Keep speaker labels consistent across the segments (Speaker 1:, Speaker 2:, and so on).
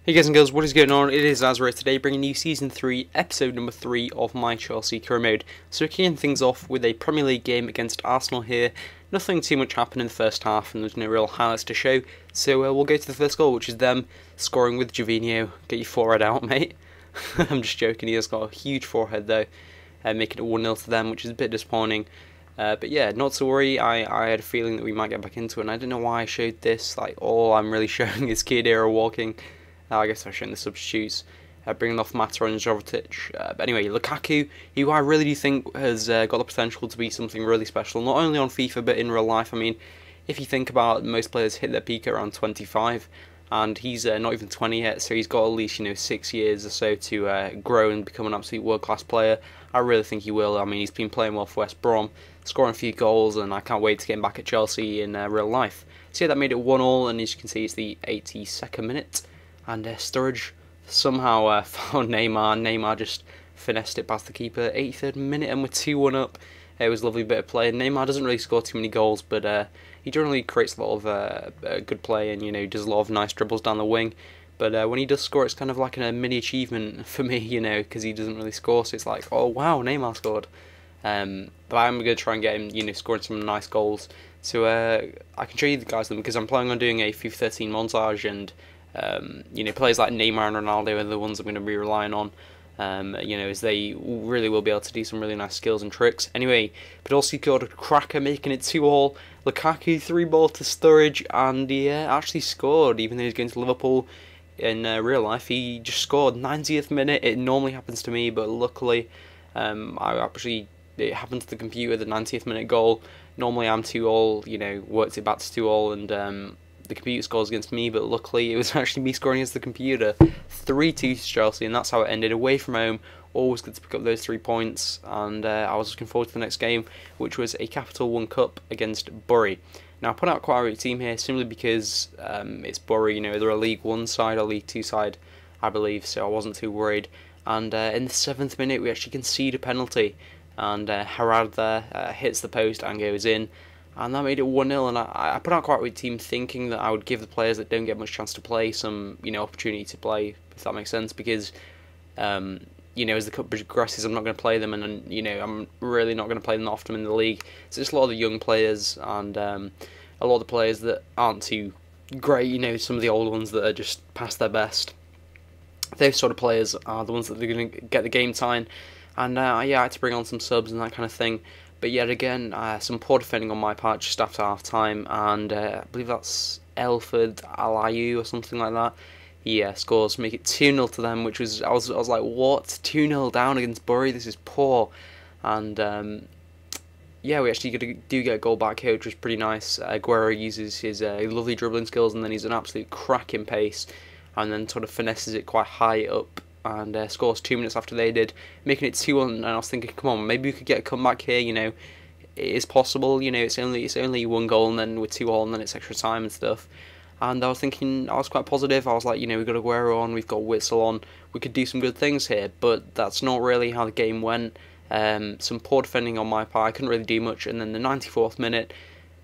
Speaker 1: Hey guys and girls, what is going on? It is Zazzri today, bringing you Season 3, Episode number 3 of my Chelsea career mode. So kicking things off with a Premier League game against Arsenal here. Nothing too much happened in the first half and there's no real highlights to show. So we'll go to the first goal, which is them scoring with Jovino. Get your forehead out, mate. I'm just joking, he has got a huge forehead though, making it 1-0 to them, which is a bit disappointing. But yeah, not to worry, I had a feeling that we might get back into it, and I don't know why I showed this. Like, all I'm really showing is Khedira walking. I guess I showing the substitutes, bringing off Mata and Jovetic. But anyway, Lukaku, who I really do think has got the potential to be something really special, not only on FIFA but in real life. I mean, if you think about it, most players hit their peak at around 25, and he's not even 20 yet, so he's got at least 6 years or so to grow and become an absolute world-class player. I really think he will. I mean, he's been playing well for West Brom, scoring a few goals, and I can't wait to get him back at Chelsea in real life. So yeah, that made it 1-1, and as you can see, it's the 82nd minute. And Sturridge somehow found Neymar. Neymar just finessed it past the keeper. 83rd minute, and we're 2-1 up. It was a lovely bit of play. Neymar doesn't really score too many goals, but he generally creates a lot of good play and does a lot of nice dribbles down the wing. But when he does score, it's kind of like a mini achievement for me, because he doesn't really score. So it's like, oh wow, Neymar scored. But I'm going to try and get him, scoring some nice goals. So I can show you the guys them because I'm planning on doing a FIFA 13 montage and. Players like Neymar and Ronaldo are the ones I'm going to be relying on, as they really will be able to do some really nice skills and tricks. Anyway, Podolski scored a cracker, making it 2-2. Lukaku 3-ball to Sturridge, and he actually scored, even though he's going to Liverpool in real life. He just scored 90th minute. It normally happens to me, but luckily, it happened to the computer, the 90th minute goal. Normally I'm 2-2, worked it back to 2-2, and the computer scores against me, but luckily it was actually me scoring against the computer. 3-2 to Chelsea, and that's how it ended. Away from home, always good to pick up those 3 points, and I was looking forward to the next game, which was a Capital One Cup against Bury. Now I put out quite a great team here, simply because it's Bury, they're a League 1 side or League 2 side, I believe, so I wasn't too worried. And in the 7th minute we actually concede a penalty, and Harad there hits the post and goes in. And that made it 1-0, and I put out quite a good team thinking that I would give the players that don't get much chance to play some, opportunity to play, if that makes sense, because, as the cup progresses, I'm not going to play them, and I'm really not going to play them often in the league. So it's a lot of the young players, and a lot of the players that aren't too great, some of the old ones that are just past their best. Those sort of players are the ones that are going to get the game time, and I had to bring on some subs and that kind of thing. But yet again, some poor defending on my part just after half time, and I believe that's Elford Alayu or something like that. He scores, make it 2-0 to them, which was I was like, what? 2-0 down against Bury? This is poor. And we actually do get a goal back here, which was pretty nice. Aguero uses his lovely dribbling skills, and then he's an absolute cracking pace, and then sort of finesses it quite high up. And scores 2 minutes after they did, making it 2-1. And I was thinking, come on, maybe we could get a comeback here. It is possible. It's only 1 goal, and then with 2-2, and then it's extra time and stuff. And I was thinking, I was quite positive. I was like, we've got Aguero on, we've got Witsel on, we could do some good things here. But that's not really how the game went. Some poor defending on my part. I couldn't really do much. And then the 94th minute,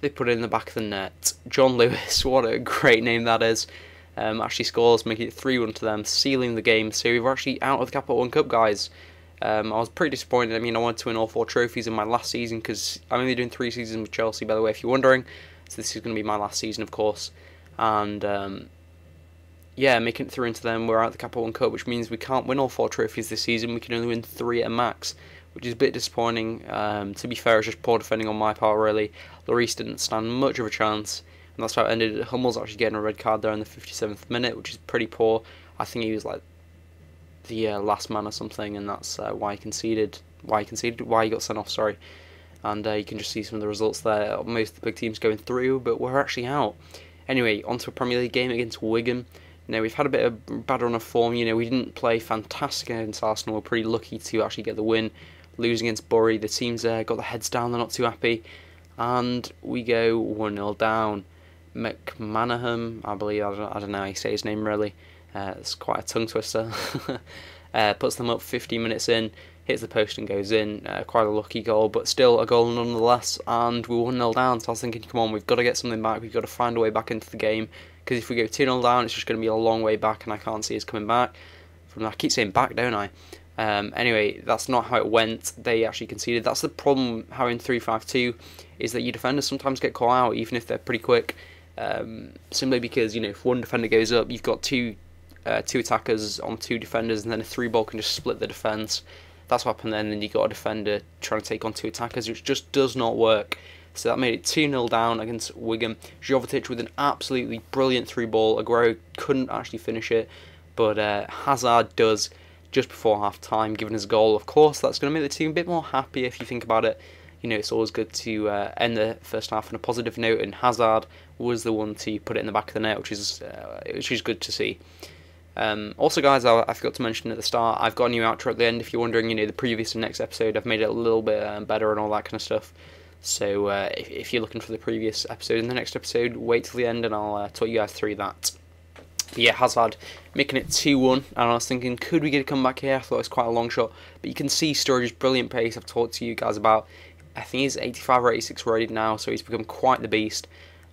Speaker 1: they put it in the back of the net. John Lewis, what a great name that is. Actually scores, making it 3-1 to them, sealing the game. So we were actually out of the Capital One Cup, guys. I was pretty disappointed. I mean, I wanted to win all 4 trophies in my last season, because I'm only doing 3 seasons with Chelsea, by the way, if you're wondering. So this is going to be my last season, of course. And making it through into them, we're out of the Capital One Cup, which means we can't win all 4 trophies this season. We can only win 3 at a max, which is a bit disappointing. To be fair, it's just poor defending on my part, really. Lloris didn't stand much of a chance. And that's how it ended. Hummel's actually getting a red card there in the 57th minute, which is pretty poor. I think he was like the last man or something, and that's why he conceded. Why he got sent off, sorry. And you can just see some of the results there. Most of the big teams going through, but we're actually out. Anyway, onto a Premier League game against Wigan. We've had a bit of bad run of form. We didn't play fantastic against Arsenal. We're pretty lucky to actually get the win. Lose against Bury. The team's got their heads down. They're not too happy. And we go 1-0 down. McManaman, I believe, I don't know how you say his name really, it's quite a tongue twister, puts them up 15 minutes in, hits the post and goes in. Quite a lucky goal, but still a goal nonetheless, and we're 1-0 down, so I was thinking, come on, we've got to get something back, we've got to find a way back into the game, because if we go 2-0 down, it's just going to be a long way back, and I can't see us coming back from that. I keep saying back, don't I? Anyway, that's not how it went. They actually conceded. That's the problem having 3-5-2, is that your defenders sometimes get caught out, even if they're pretty quick. Simply because, if one defender goes up, you've got two attackers on 2 defenders, and then a 3-ball can just split the defence. That's what happened then, and you got a defender trying to take on 2 attackers, which just does not work. So that made it 2-0 down against Wigan. Jovetic with an absolutely brilliant 3-ball. Aguero couldn't actually finish it, but Hazard does just before half-time, giving us a goal. Of course, that's going to make the team a bit more happy if you think about it. It's always good to end the first half on a positive note, and Hazard was the one to put it in the back of the net, which is good to see. Also, guys, I forgot to mention at the start, I've got a new outro at the end. If you're wondering, the previous and next episode, I've made it a little bit better and all that kind of stuff. So if you're looking for the previous episode and the next episode, wait till the end and I'll talk you guys through that. But yeah, Hazard making it 2-1, and I was thinking, could we get a comeback here? I thought it was quite a long shot, but you can see Sturridge's brilliant pace. I've talked to you guys about, I think he's 85 or 86 rated now, so he's become quite the beast.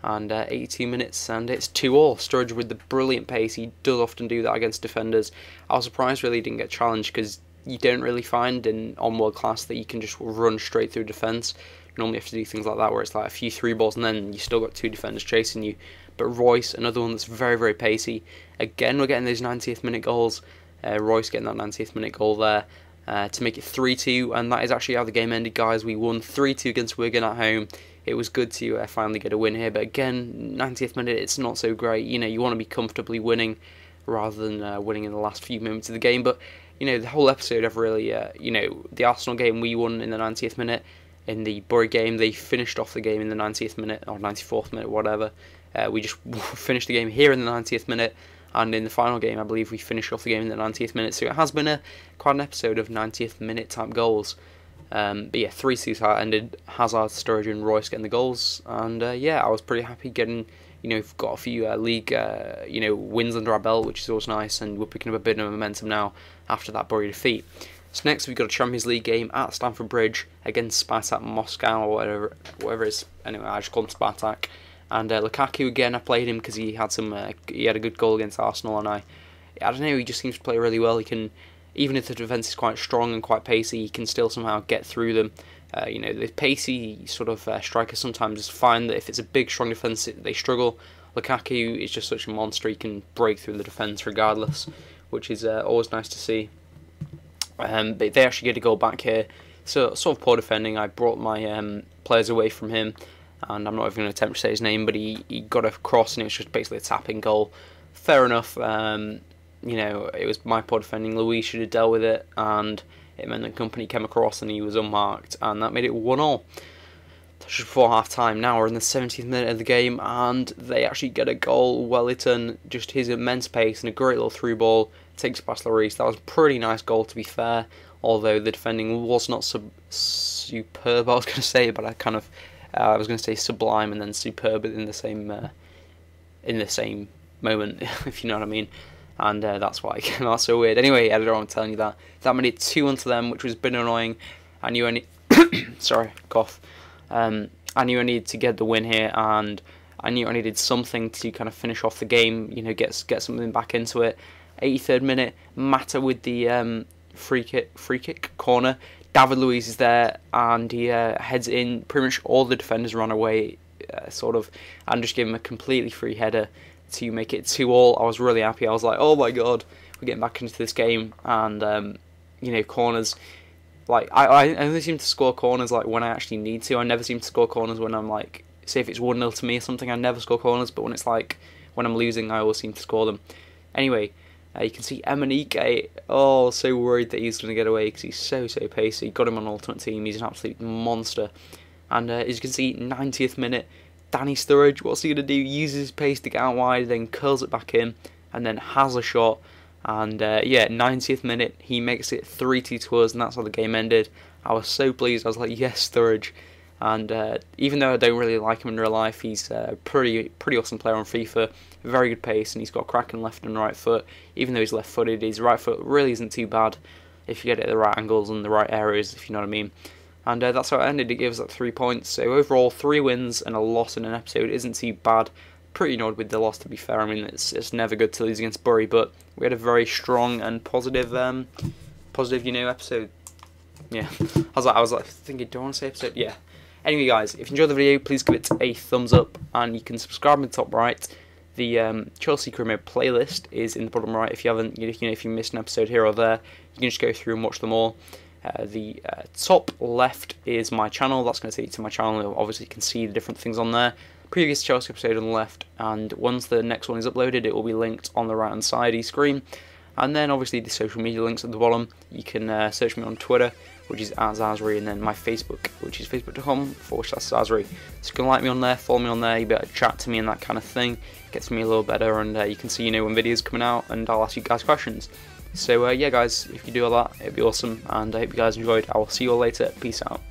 Speaker 1: And 82 minutes, and it's 2-2. Sturridge with the brilliant pace. He does often do that against defenders. I was surprised really he didn't get challenged, because you don't really find on world class that you can just run straight through defence. You normally have to do things like that, where it's like a few 3-balls and then you still got 2 defenders chasing you. But Royce, another one that's very, very pacey. Again, we're getting those 90th minute goals. Royce getting that 90th minute goal there to make it 3-2, and that is actually how the game ended, guys. We won 3-2 against Wigan at home. It was good to finally get a win here, but again, 90th minute, it's not so great. You want to be comfortably winning rather than winning in the last few moments of the game. But the whole episode, I've really, the Arsenal game we won in the 90th minute. In the Bury game, they finished off the game in the 90th minute or 94th minute, whatever. We just finished the game here in the 90th minute, and in the final game, I believe we finished off the game in the 90th minute. So it has been quite an episode of 90th minute type goals. But yeah, 3-2 how it ended. Hazard, Sturridge and Royce getting the goals, and yeah, I was pretty happy getting, we've got a few league, wins under our belt, which is always nice, and we're picking up a bit of momentum now after that Bury defeat. So next we've got a Champions League game at Stamford Bridge against Spartak Moscow, or whatever it is. Anyway, I just call him Spartak. And Lukaku again, I played him because he had a good goal against Arsenal, and I don't know, he just seems to play really well. He can, even if the defence is quite strong and quite pacey, he can still somehow get through them. The pacey sort of strikers sometimes find that if it's a big, strong defence, they struggle. Lukaku is just such a monster; he can break through the defence regardless, which is always nice to see. But they actually get a goal back here. So sort of poor defending. I brought my players away from him, and I'm not even going to attempt to say his name, but he got a cross, and it was just basically a tapping goal. Fair enough. It was my poor defending. Luis should have dealt with it, and it meant that Company came across and he was unmarked, and that made it 1-1. Just before half time. Now we're in the 70th minute of the game, and they actually get a goal. Wellington, just his immense pace and a great little through ball, takes it past Lloris. That was a pretty nice goal, to be fair, although the defending was not superb, I was going to say, but I was going to say sublime and then superb in the same moment, if you know what I mean. And that's why it came out so weird. Anyway, editor, I'm telling you that made it 2-1 to them, which was a bit annoying. I knew I need sorry, cough. I knew I needed to get the win here, and I knew I needed something to kind of finish off the game. Get something back into it. 83rd minute, Mata with the free kick corner. David Luiz is there, and he heads in. Pretty much all the defenders run away, and just give him a completely free header to make it 2-2. I was really happy. I was like, oh my god, we're getting back into this game. And corners, like I only seem to score corners like when I actually need to. I never seem to score corners when I'm like, say if it's 1-0 to me or something, I never score corners. But when it's like when I'm losing, I always seem to score them. Anyway, you can see Emenike, so worried that he's going to get away because he's so pacey. Got him on Ultimate Team. He's an absolute monster. And as you can see, 90th minute, Danny Sturridge, what's he going to do? Uses his pace to get out wide, then curls it back in, and then has a shot. And 90th minute, he makes it 3-2 to us, and that's how the game ended. I was so pleased. I was like, yes, Sturridge. And even though I don't really like him in real life, he's a pretty awesome player on FIFA. Very good pace, and he's got cracking left and right foot. Even though he's left-footed, his right foot really isn't too bad if you get it at the right angles and the right areas, if you know what I mean. And that's how it ended. It gives us 3 points. So overall, 3 wins and a loss in an episode isn't too bad. pretty annoyed with the loss, to be fair. I mean, it's never good to lose against Bury, but we had a very strong and positive episode. Yeah, I was like thinking, do I want to say episode? Yeah. Anyway, guys, if you enjoyed the video, please give it a thumbs up, and you can subscribe in the top right. The Chelsea Career Mode playlist is in the bottom right. If you haven't, if you missed an episode here or there, you can just go through and watch them all. The top left is my channel. That's going to take you to my channel. Obviously, you can see the different things on there. Previous Chelsea episode on the left, and once the next one is uploaded, it will be linked on the right-hand side of the screen. And then, obviously, the social media links at the bottom. You can search me on Twitter, which is @Zazzri, and then my Facebook, which is facebook.com/Zazzri. So you can like me on there, follow me on there, you better chat to me and that kind of thing. Gets me a little better, and you can see when videos are coming out, and I'll ask you guys questions. So yeah, guys, if you do all that, it'd be awesome, and I hope you guys enjoyed. I will see you all later. Peace out.